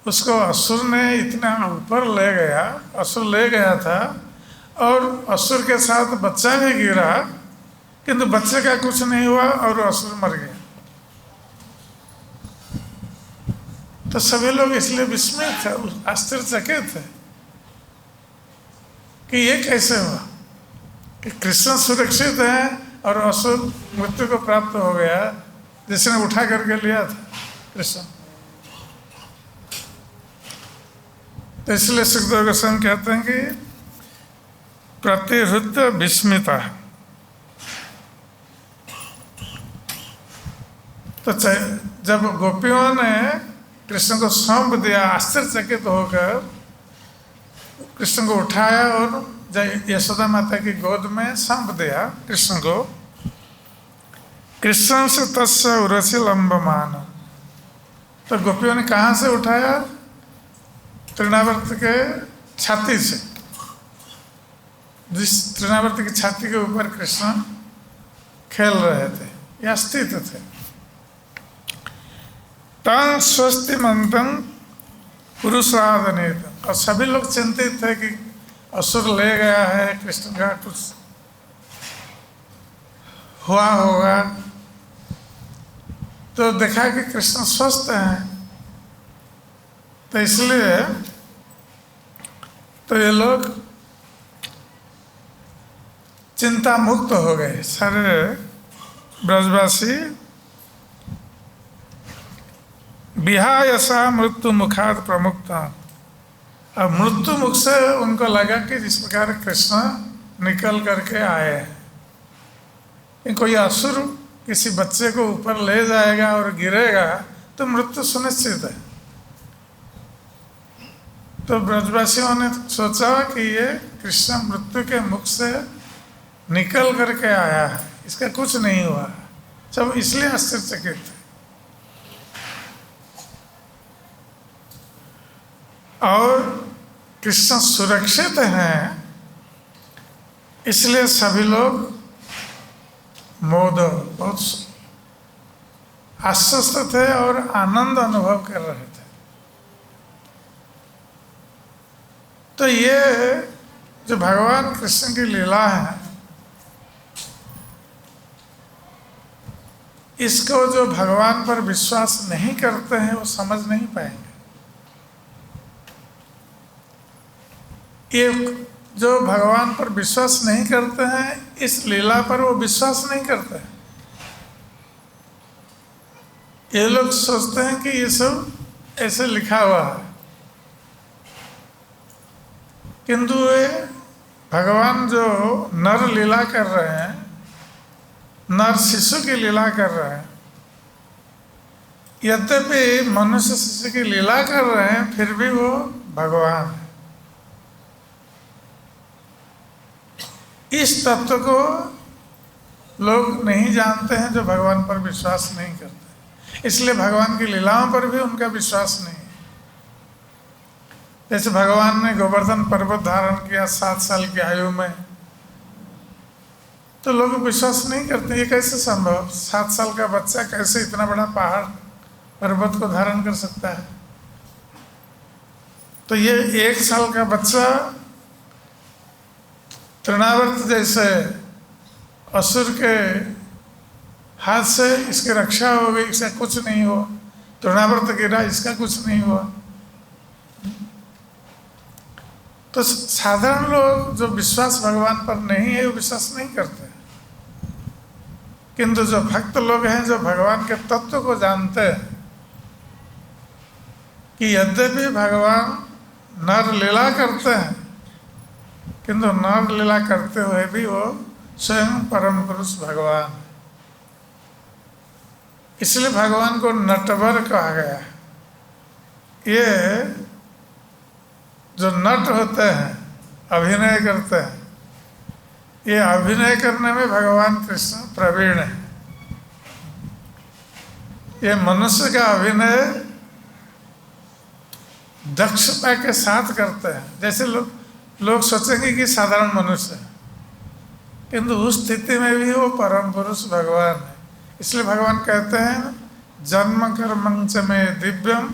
उसको असुर ने इतना ऊपर ले गया, असुर ले गया था और असुर के साथ बच्चा भी गिरा, किंतु बच्चे का कुछ नहीं हुआ और असुर मर गया। तो सभी लोग इसलिए विस्मित थे, आश्चर्यचकित थे कि ये कैसे हुआ कि कृष्ण सुरक्षित है और असुर मृत्यु को प्राप्त हो गया, जिसने उठा करके लिया था कृष्ण। तो इसलिए सुखदेव गोस्वामी कहते हैं कि प्रतिहृत्य विस्मिता। तो जब गोपियों ने कृष्ण को सौंप दिया, आश्चर्यचकित होकर कृष्ण को उठाया और यशोदा माता की गोद में सौंप दिया कृष्ण को। कृष्ण से तस्य उरसी लंबमान, तो गोपियों ने कहाँ से उठाया, तृणावर्त के छाती से, जिस तृणावर्त की छाती के ऊपर कृष्ण खेल रहे थे या स्थित थे। तं स्वस्ति मंतं पुरुषादनेत, और सभी लोग चिंतित थे कि असुर ले गया है, कृष्ण का कुछ हुआ होगा। तो देखा कि कृष्ण स्वस्थ हैं, तो इसलिए तो ये लोग चिंता मुक्त हो गए सारे ब्रजवासी। विहायसा मृत्यु मुखात प्रमुक्ता, अब मृत्यु मुख से उनको लगा कि जिस प्रकार कृष्ण निकल करके आए हैं, कोई असुर किसी बच्चे को ऊपर ले जाएगा और गिरेगा तो मृत्यु सुनिश्चित है। तो ब्रजवासियों ने सोचा कि ये कृष्ण मृत्यु के मुख से निकल करके आया है, इसका कुछ नहीं हुआ, सब इसलिए आश्चर्यचकित थे। और कृष्ण सुरक्षित हैं, इसलिए सभी लोग मोद बहुत आश्वस्त थे और आनंद अनुभव कर रहे थे। तो ये जो भगवान कृष्ण की लीला है, इसको जो भगवान पर विश्वास नहीं करते हैं वो समझ नहीं पाएंगे। ये जो भगवान पर विश्वास नहीं करते हैं, इस लीला पर वो विश्वास नहीं करते हैं। ये लोग सोचते हैं कि ये सब ऐसे लिखा हुआ है, किंतु ये भगवान जो नर लीला कर रहे हैं, नर शिशु की लीला कर रहे हैं, यद्यपि मनुष्य शिशु की लीला कर रहे हैं, फिर भी वो भगवान है। इस तत्व को लोग नहीं जानते हैं जो भगवान पर विश्वास नहीं करते, इसलिए भगवान की लीलाओं पर भी उनका विश्वास नहीं है। जैसे भगवान ने गोवर्धन पर्वत धारण किया 7 साल की आयु में, तो लोग विश्वास नहीं करते, ये कैसे संभव, 7 साल का बच्चा कैसे इतना बड़ा पहाड़ पर्वत को धारण कर सकता है। तो ये 1 साल का बच्चा तृणावर्त जैसे असुर के हाथ से इसकी रक्षा हो गई, इसका कुछ नहीं हुआ। तृणावर्त गिरा, इसका कुछ नहीं हुआ। तो साधारण लोग जो विश्वास भगवान पर नहीं है वो विश्वास नहीं करते, किंतु जो भक्त लोग हैं, जो भगवान के तत्व को जानते हैं कि यद्यपि भगवान नर लीला करते हैं, किंतु नर लीला करते हुए भी वो स्वयं परम पुरुष भगवान है। इसलिए भगवान को नटवर कहा गया। ये जो नट होते हैं, अभिनय करते हैं, ये अभिनय करने में भगवान कृष्ण प्रवीण है। ये मनुष्य का अभिनय दक्षता के साथ करते हैं। जैसे लोग सोचेंगे कि साधारण मनुष्य है, किंतु उस स्थिति में भी वो परम पुरुष भगवान है। इसलिए भगवान कहते हैं जन्म कर्मं च मे दिव्यम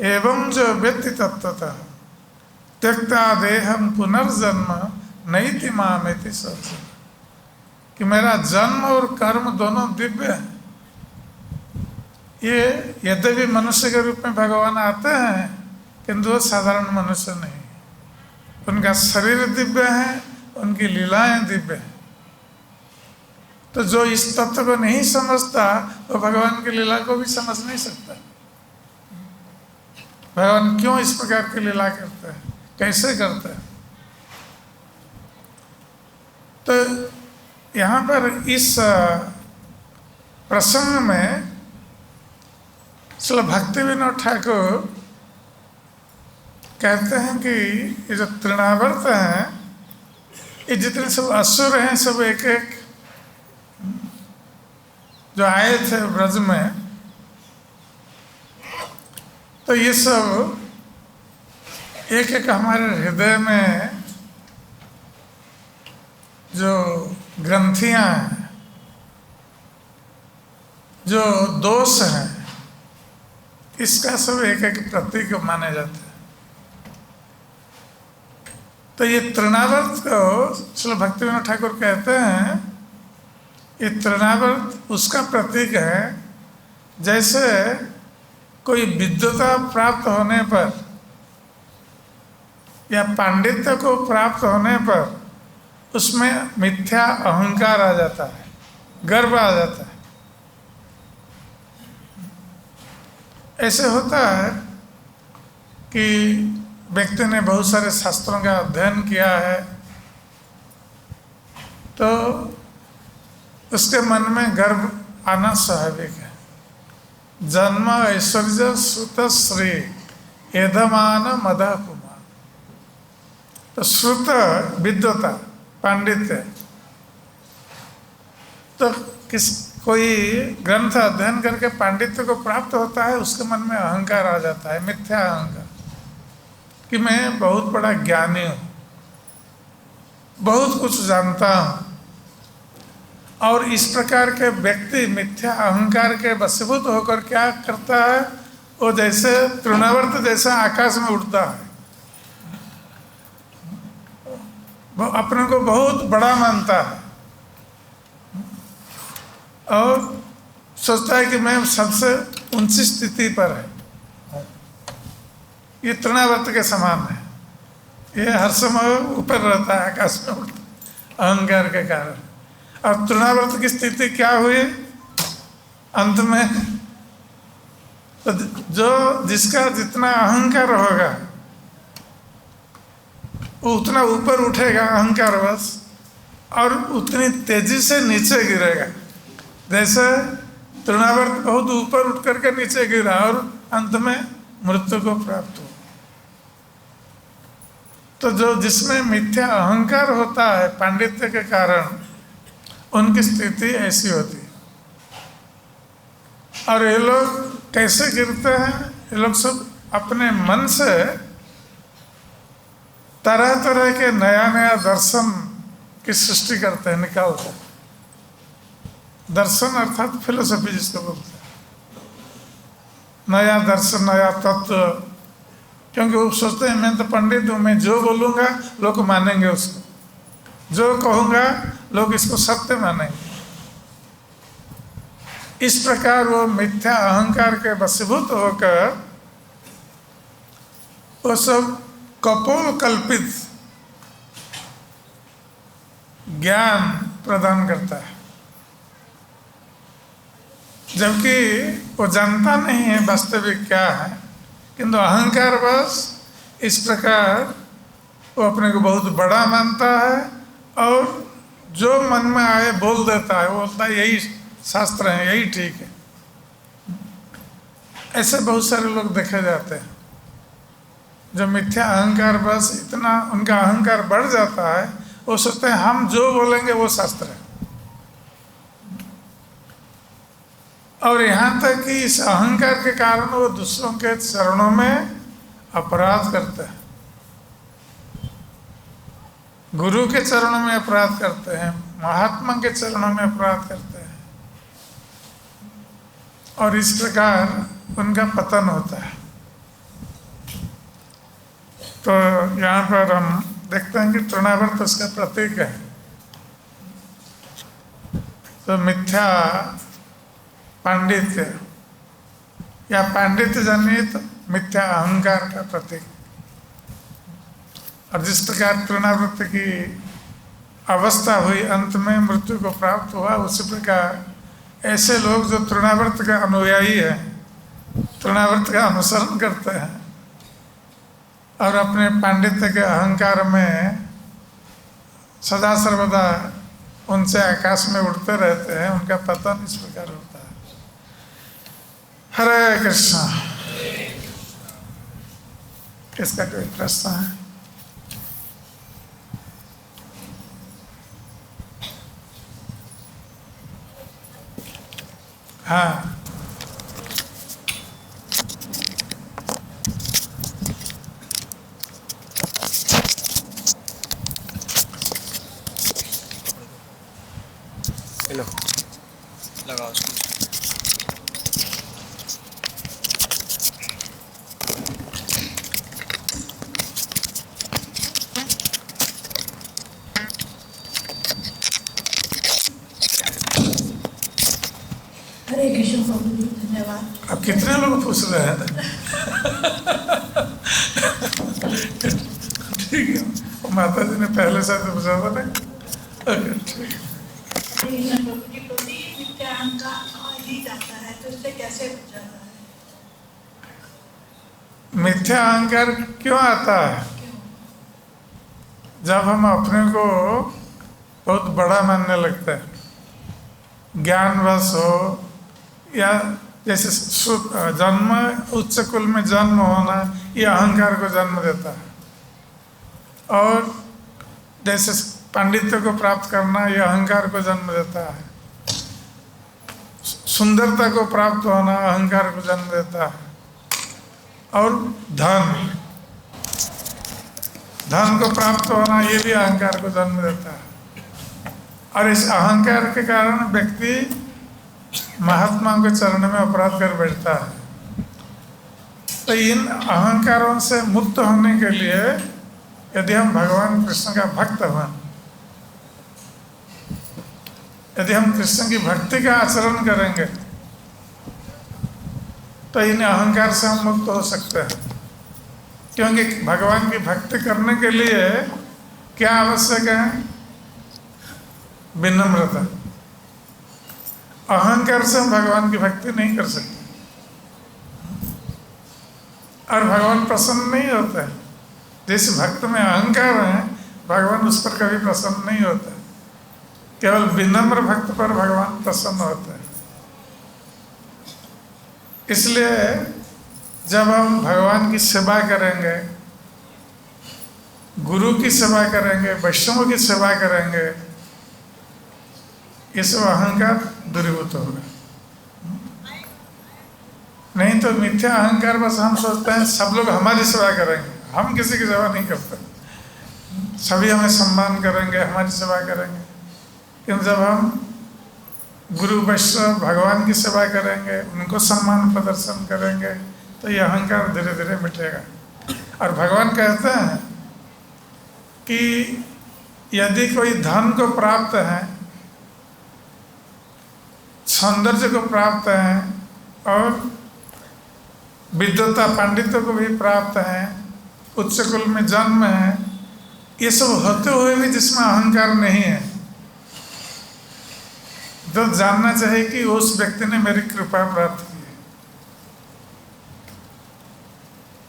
एवं जो व्यक्ति तत्वतः त्यक्ता देहम पुनर्जन्म नैति मामेति सोच, कि मेरा जन्म और कर्म दोनों दिव्य हैं। ये यद्यपि मनुष्य के रूप में भगवान आते हैं, किंतु वो साधारण मनुष्य नहीं। उनका शरीर दिव्य है, उनकी लीलाएं दिव्य हैं। तो जो इस तत्व को नहीं समझता वो भगवान की लीला को भी समझ नहीं सकता। भगवान क्यों इस प्रकार की लीला करते हैं, कैसे करते हैं। तो यहाँ पर इस प्रसंग में श्री भक्तिविनोद ठाकुर कहते हैं कि ये जो तृणावर्त हैं, ये जितने सब असुर हैं, सब एक एक जो आए थे ब्रज में, तो ये सब एक एक हमारे हृदय में जो ग्रंथियां हैं, जो दोष हैं, इसका सब एक एक प्रतीक माने जाते हैं। तो ये तृणावर्त को श्री भक्तिविनोद ठाकुर कहते हैं, ये तृणावर्त उसका प्रतीक है जैसे कोई विद्वता प्राप्त होने पर या पांडित्य को प्राप्त होने पर उसमें मिथ्या अहंकार आ जाता है, गर्व आ जाता है। ऐसे होता है कि व्यक्ति ने बहुत सारे शास्त्रों का अध्ययन किया है, तो उसके मन में गर्व आना स्वाभाविक है। जन्म ऐश्वर्य श्रुत श्री एधमान मदा कुमार। तो श्रुत विद्वता, पांडित्य, तो कोई ग्रंथ अध्ययन करके पांडित्य को प्राप्त होता है, उसके मन में अहंकार आ जाता है, मिथ्या अहंकार, कि मैं बहुत बड़ा ज्ञानी हूँ, बहुत कुछ जानता हूँ। और इस प्रकार के व्यक्ति मिथ्या अहंकार के वशीभूत होकर क्या करता है, वो जैसे तृणावर्त जैसा आकाश में उड़ता है, वो अपने को बहुत बड़ा मानता है और सोचता है कि मैं सबसे ऊंची स्थिति पर है। ये तृणावर्त के समान है, ये हर समय ऊपर रहता है, आकाश में उड़ता, अहंकार के कारण। और तृणावर्त की स्थिति क्या हुई अंत में, तो जो जिसका जितना अहंकार होगा वो उतना ऊपर उठेगा अहंकार बस, और उतनी तेजी से नीचे गिरेगा। जैसे तृणावर्त बहुत ऊपर उठ करके नीचे गिरा और अंत में मृत्यु को प्राप्त हो। तो जो जिसमें मिथ्या अहंकार होता है पांडित्य के कारण, उनकी स्थिति ऐसी होती है। और ये लोग कैसे गिरते हैं, ये लोग सब अपने मन से तरह तरह के नया नया दर्शन की सृष्टि करते हैं, निकालते हैं। दर्शन अर्थात फिलोसफी जिसको बोलते हैं। नया दर्शन, नया तत्व। क्योंकि वो सोचते हैं मैं तो पंडित हूँ, मैं जो बोलूँगा लोग मानेंगे, उसको जो कहूँगा लोग इसको सत्य मानेंगे। इस प्रकार वो मिथ्या अहंकार के वशीभूत होकर वो सब कपोल कल्पित ज्ञान प्रदान करता है, जबकि वो जानता नहीं है वास्तविक क्या है। किंतु अहंकार बस इस प्रकार वो अपने को बहुत बड़ा मानता है और जो मन में आए बोल देता है। वो बोलता है यही शास्त्र है, यही ठीक है। ऐसे बहुत सारे लोग देखे जाते हैं जो मिथ्या अहंकार, बस इतना उनका अहंकार बढ़ जाता है, वो सोचते हैं हम जो बोलेंगे वो शास्त्र है। और यहाँ तक कि इस अहंकार के कारण वो दूसरों के चरणों में अपराध करते हैं, गुरु के चरणों में अपराध करते हैं, महात्मा के चरणों में अपराध करते हैं, और इस प्रकार उनका पतन होता है। तो यहाँ पर हम देखते हैं कि तृणावर्त उसका प्रतीक है। तो मिथ्या पांडित्य या पांडित्य जनित मिथ्या अहंकार का प्रतीक। और जिस प्रकार तृणावर्त की अवस्था हुई, अंत में मृत्यु को प्राप्त हुआ, उसी प्रकार ऐसे लोग जो तृणावर्त का अनुयायी है, तृणावर्त का अनुसरण करते हैं और अपने पांडित्य के अहंकार में सदा सर्वदा उनसे आकाश में उड़ते रहते हैं, उनका पतन इस प्रकार होता है। हरे कृष्णा। किसका कोई प्रश्न है? हाँ, हेलो लगाओ उसको। हरे कृष्ण प्रभु जी, धन्यवाद। अब कितने लोग पूछ रहे हैं? ठीक है, माता जी ने पहले से तो पूछा था ना। ओके, ठीक है। प्रभु जी, प्रति मिथ्या अहंकार आ ही जाता है, तो इससे कैसे बचा जाए? मिथ्या अहंकार क्यों आता है? जब हम अपने को बहुत बड़ा मानने लगते हैं, ज्ञानवश हो, या जैसे जन्म, उच्च कुल में जन्म होना, ये अहंकार को जन्म देता है। और जैसे पांडित्य को प्राप्त करना, ये अहंकार को जन्म देता है। सुंदरता को प्राप्त होना अहंकार को जन्म देता है। और धन को प्राप्त होना, ये भी अहंकार को जन्म देता है। और इस अहंकार के कारण व्यक्ति महात्मा के चरण में अपराध कर बैठता है। तो इन अहंकारों से मुक्त होने के लिए यदि हम भगवान कृष्ण का भक्त हुए, यदि हम कृष्ण की भक्ति का आचरण करेंगे, तो इन अहंकार से हम मुक्त हो सकते हैं। क्योंकि भगवान की भक्ति करने के लिए क्या आवश्यक है? विनम्रता। अहंकार से हम भगवान की भक्ति नहीं कर सकते, और भगवान प्रसन्न नहीं होते हैं। जिस भक्त में अहंकार है, भगवान उस पर कभी प्रसन्न नहीं होते। केवल विनम्र भक्त पर भगवान प्रसन्न होते हैं। इसलिए जब हम भगवान की सेवा करेंगे, गुरु की सेवा करेंगे, वैष्णव की सेवा करेंगे, ये सब अहंकार दूरीभूत होगा। नहीं तो मिथ्या अहंकार, बस हम सोचते हैं सब लोग हमारी सेवा करेंगे, हम किसी की सेवा नहीं करते, सभी हमें सम्मान करेंगे, हमारी सेवा करेंगे। क्योंकि जब हम गुरु वैष्णव भगवान की सेवा करेंगे, उनको सम्मान प्रदर्शन करेंगे, तो ये अहंकार धीरे धीरे मिटेगा। और भगवान कहते हैं कि यदि कोई धन को प्राप्त है, सौंदर्य को प्राप्त है और विद्वता पांडित्य को भी प्राप्त है, उच्च कुल में जन्म है, ये सब होते हुए भी जिसमें अहंकार नहीं है, तो जानना चाहिए कि उस व्यक्ति ने मेरी कृपा प्राप्त की है।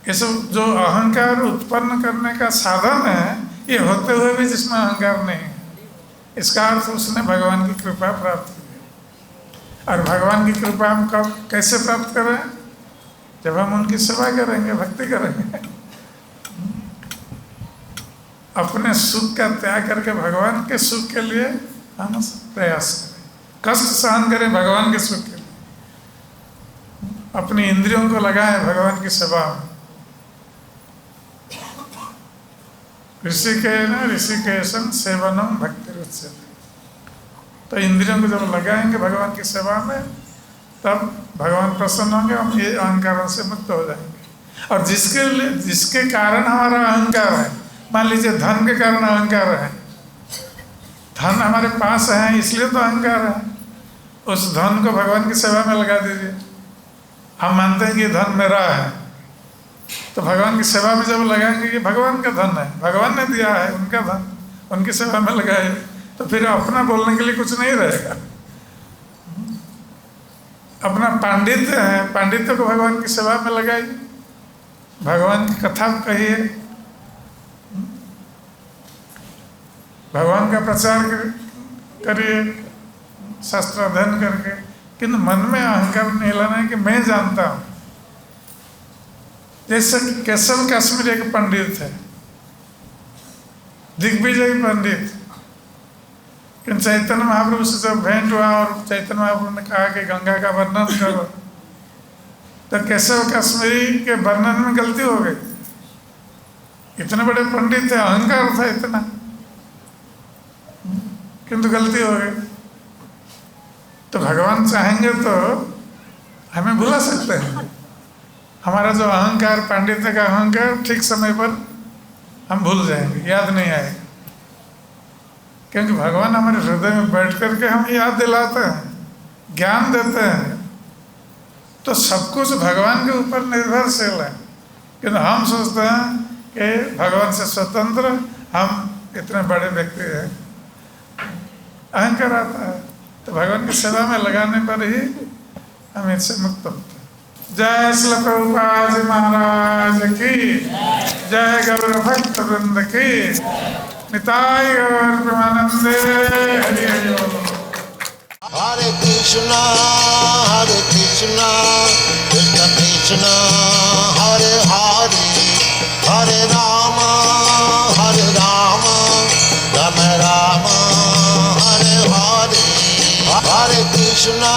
ये सब जो अहंकार उत्पन्न करने का साधन है, ये होते हुए भी जिसमें अहंकार नहीं है, इसका अर्थ उसने भगवान की कृपा प्राप्त की है। और भगवान की कृपा हम कब कैसे प्राप्त करें? जब हम उनकी सेवा करेंगे, भक्ति करेंगे, अपने सुख का त्याग करके भगवान के सुख के लिए हम प्रयास करें, कष्ट सहन करें भगवान के सुख के लिए, अपनी इंद्रियों को लगाएं भगवान की सेवा में। ऋषिकेशं सेवनम भक्ति उच्यते। तो इंद्रियों को जब लगाएंगे भगवान की सेवा में, तब भगवान प्रसन्न होंगे, हम ये अहंकारों से मुक्त हो जाएंगे। और जिसके कारण हमारा अहंकार है, मान लीजिए धन के कारण अहंकार है, धन हमारे पास है इसलिए तो अहंकार है, उस धन को भगवान की सेवा में लगा दीजिए। हम मानते हैं कि धन मेरा है, तो भगवान की सेवा में जब लगाएंगे कि भगवान का धन है, भगवान ने दिया है, उनका धन, उनकी सेवा में लगाए, तो फिर अपना बोलने के लिए कुछ नहीं रहेगा। अपना पांडित्य है, पांडित्य को भगवान की सेवा में लगाइए, भगवान की कथा कहिए, भगवान का प्रचार करिए शास्त्र अध्ययन करके, किंतु मन में अहंकार नहीं लाना है कि मैं जानता हूँ। जैसे केशव कश्मीर एक पंडित है, दिग्विजय पंडित, किंतु चैतन्य महाप्रभु से जब भेंट हुआ और चैतन्य महाप्रभु ने कहा कि गंगा का वर्णन करो, तो केशव कश्मीरी के वर्णन में गलती हो गई। इतने बड़े पंडित थे, अहंकार था इतना, किंतु गलती हो गई। तो भगवान चाहेंगे तो हमें भुला सकते हैं। हमारा जो अहंकार, पांडित्य का अहंकार, ठीक समय पर हम भूल जाएंगे, याद नहीं आएगा, क्योंकि भगवान हमारे हृदय में बैठ करके हमें याद दिलाते हैं, ज्ञान देते हैं। तो सब कुछ भगवान के ऊपर निर्भरशील है, किंतु हम सोचते हैं कि भगवान से स्वतंत्र हम इतने बड़े व्यक्ति हैं, अहंकार आता है। तो भगवान की सेवा में लगाने पर ही हम इससे मुक्त होते हैं। जय श्री प्रभुपाद जी महाराज की जय, गौर भक्त वृंद की निताय गौर प्रेमानंदे, हरि हरि। हरे कृष्णा कृष्ण कृष्ण हरे हरे, हरे राम राम राम हरे हरे, हरे कृष्णा